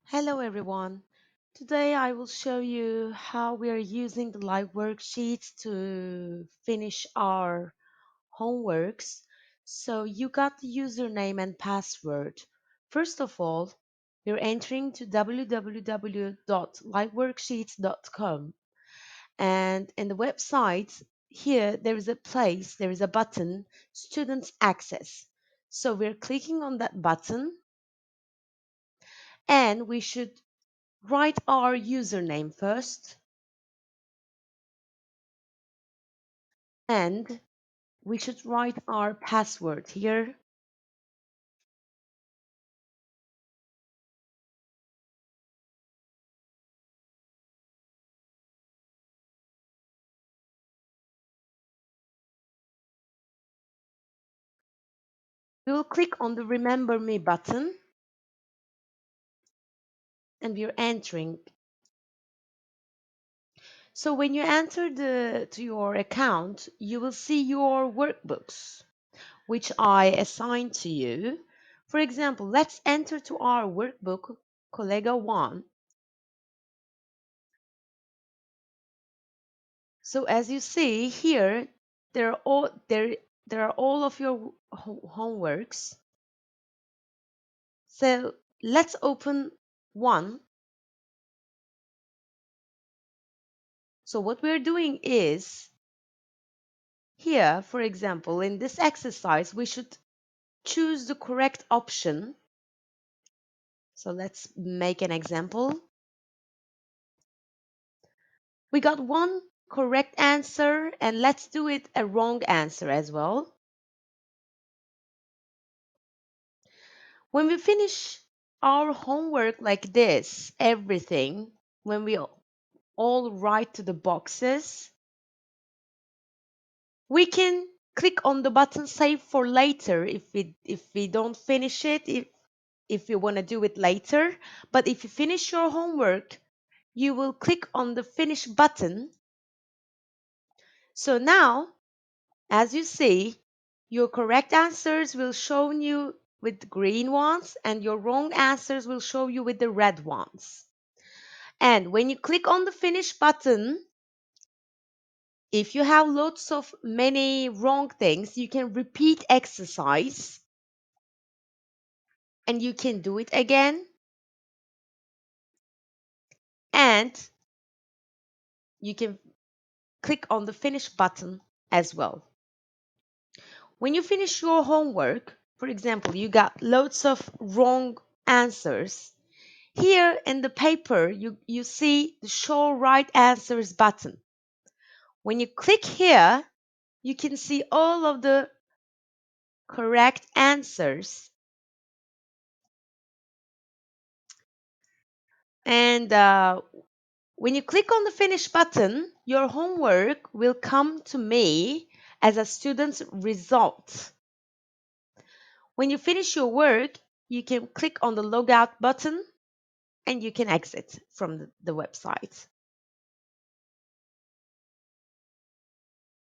Hello everyone. Today I will show you how we are using the live worksheets to finish our homeworks. So you got the username and password. First of all, you're entering to www.liveworksheets.com, and in the website here there is a button, Students Access. So we're clicking on that button and we should write our username first, and we should write our password here. We will click on the Remember Me button and we're entering. So when you enter to your account, you will see your workbooks, which I assigned to you. For example, let's enter to our workbook, Collega 1. So as you see here, there are all of your homeworks. So let's open one. So what we're doing is here, for example, in this exercise, we should choose the correct option. So let's make an example. We got one correct answer, and let's do it a wrong answer as well. When we finish our homework like this, everything, when we all write to the boxes, we can click on the button Save for later if we don't finish it, if you want to do it later. But if you finish your homework, you will click on the Finish button. So now, as you see, your correct answers will show you with the green ones and your wrong answers will show you with the red ones. And when you click on the Finish button, if you have lots of many wrong things, you can repeat exercise and you can do it again, and you can click on the Finish button as well. When you finish your homework, for example, you got loads of wrong answers. Here in the paper, you see the Show Right Answers button. When you click here, you can see all of the correct answers. And when you click on the Finish button, your homework will come to me as a student's result. When you finish your work, you can click on the Logout button and you can exit from the website.